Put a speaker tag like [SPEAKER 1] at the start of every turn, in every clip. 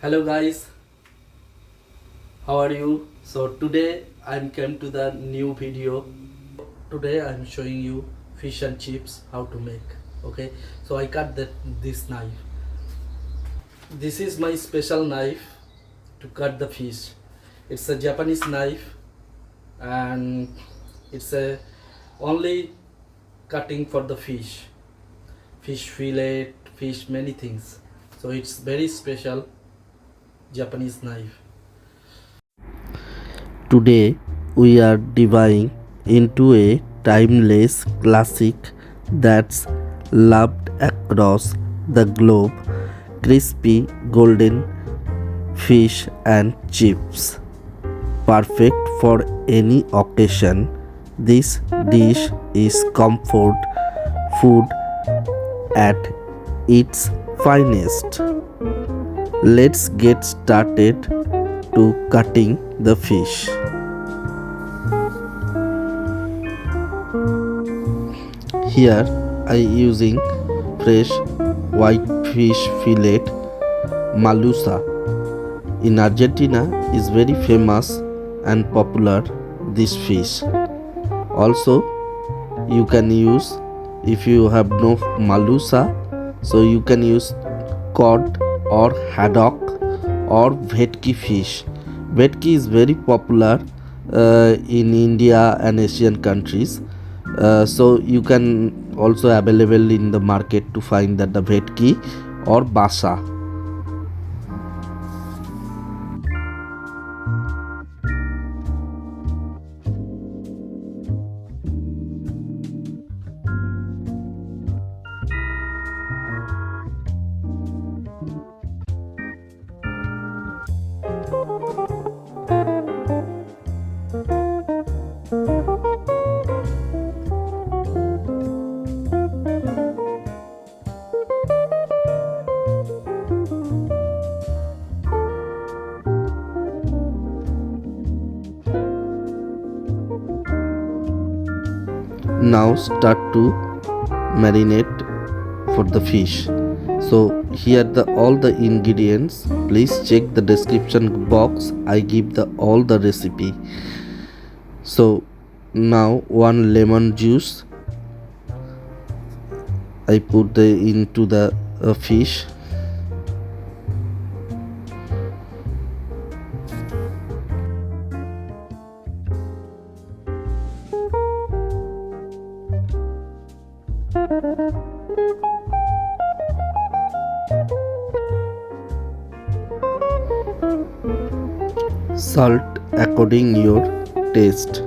[SPEAKER 1] Hello guys, how are you? So today I'm came to the new video. Today I'm showing you fish and chips how to make. Okay, so I cut this knife. This is my special knife to cut the fish. It's a Japanese knife and it's a only cutting for the fish fillet, fish many things. So it's very special Japanese knife.
[SPEAKER 2] Today we are diving into a timeless classic that's loved across the globe, crispy golden fish and chips. Perfect for any occasion, this dish is comfort food at its finest. Let's get started to cutting the fish. Here I using fresh white fish fillet. Marluza in Argentina is very famous and popular this fish. Also you can use, if you have no Marluza, so you can use cod or haddock or Vetki fish. Vetki is very popular in India and Asian countries. So you can also available in the market to find that the Vetki or Basa. Now start to marinate for the fish. So here all the ingredients, please check the description box, I give all the recipe. So now 1 lemon juice I put into the fish. Salt according your taste.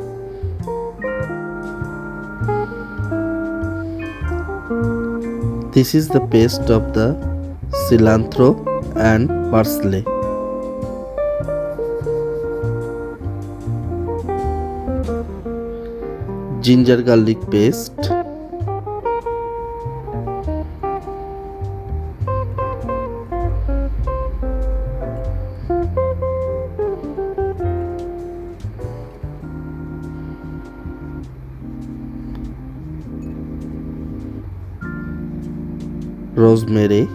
[SPEAKER 2] This is the paste of the cilantro and parsley. Ginger garlic paste. Rosemary,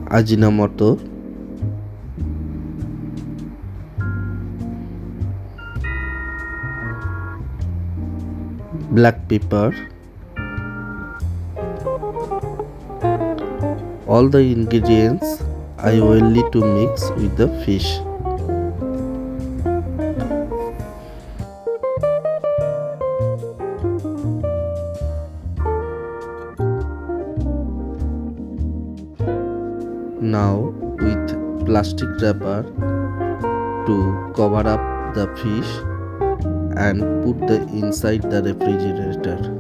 [SPEAKER 2] Ajinomoto, black pepper. All the ingredients I will need to mix with the fish. Now with plastic wrapper to cover up the fish and put the inside the refrigerator.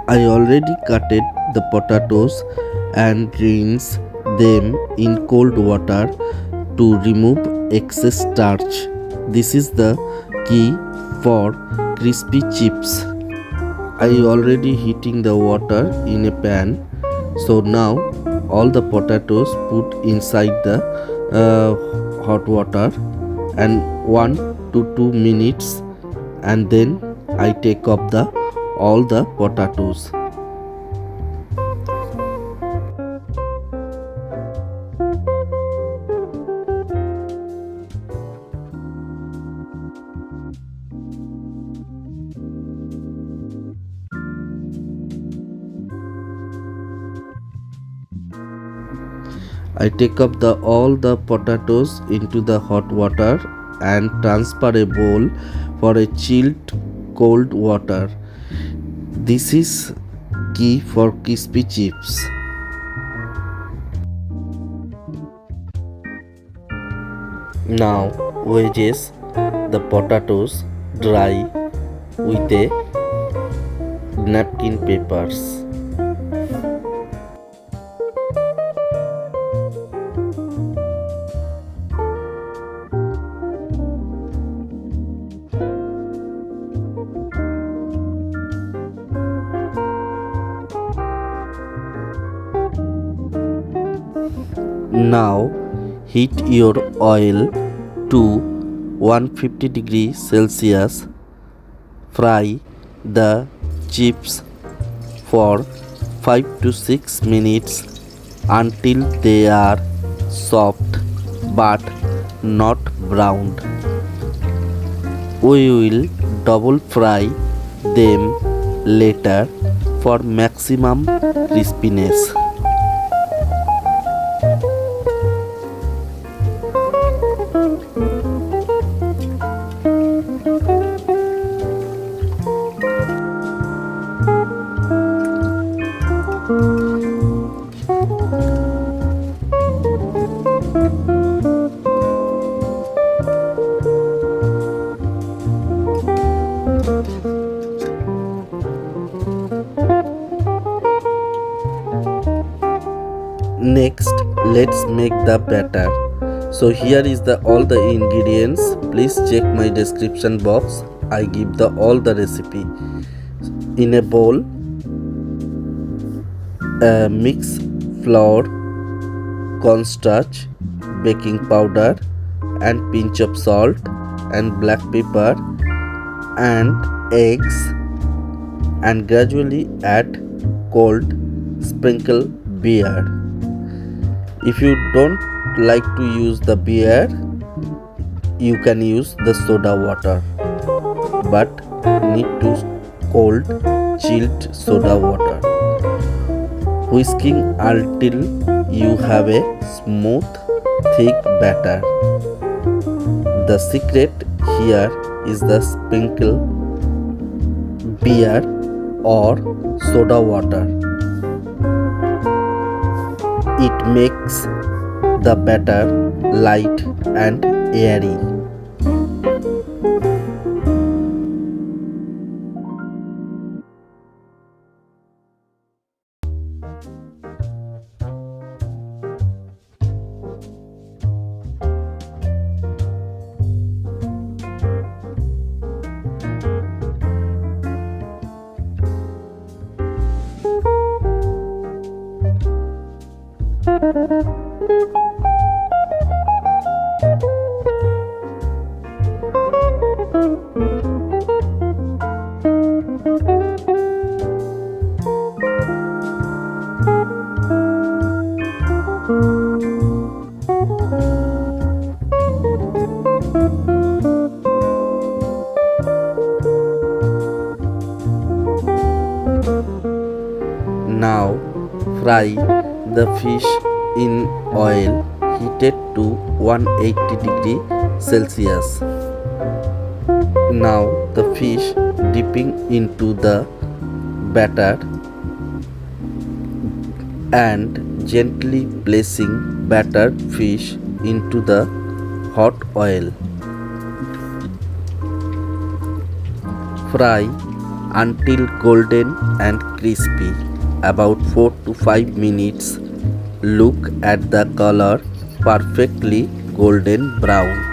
[SPEAKER 2] I already cutted the potatoes and rinse them in cold water to remove excess starch. This is the key for crispy chips. I already heating the water in a pan. So now all the potatoes put inside the hot water and 1 to 2 minutes, and then I take up all the potatoes. I take up all the potatoes into the hot water and transfer a bowl for a chilled cold water. This is key for crispy chips. Now wedges the potatoes dry with a napkin papers. Now heat your oil to 150 degrees Celsius. Fry the chips for 5 to 6 minutes until they are soft but not browned. We will double fry them later for maximum crispiness. Next, let's make the batter. So here is all the ingredients. Please check my description box. I give all the recipe. In a bowl, mix flour, cornstarch, baking powder, and pinch of salt and black pepper and eggs, and gradually add cold sprinkle beer. If you don't like to use the beer, you can use the soda water, but need to cold chilled soda water. Whisking until you have a smooth thick batter. The secret here is the sprinkle beer or soda water. It makes the batter light and airy. Now fry the fish in oil heated to 180 degrees Celsius. Now the fish dipping into the batter and gently placing battered fish into the hot oil. Fry until golden and crispy. About 4 to 5 minutes. Look at the color, perfectly golden brown.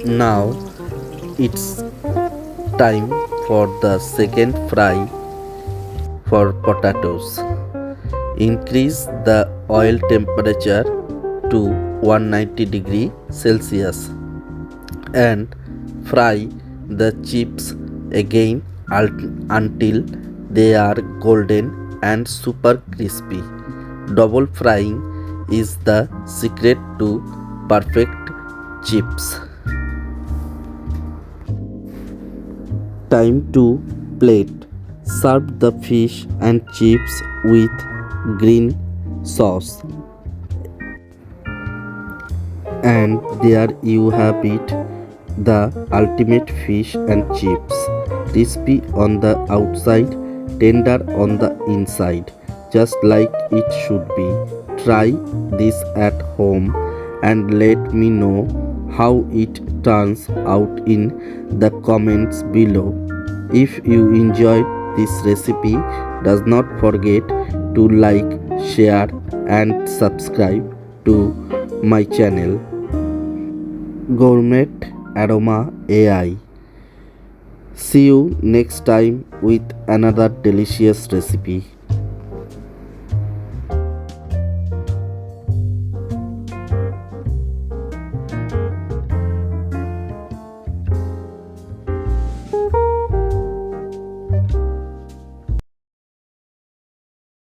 [SPEAKER 2] Now it's time for the second fry for potatoes. Increase the oil temperature to 190 Celsius and fry the chips again until they are golden and super crispy. Double frying is the secret to perfect chips. Time to plate. Serve the fish and chips with green sauce. And there you have it, the ultimate fish and chips. Crispy on the outside, tender on the inside, just like it should be. Try this at home and let me know how it turns out in the comments below. If you enjoyed this recipe, does not forget to like, share and subscribe to my channel Gourmet Aroma AI. See you next time with another delicious recipe.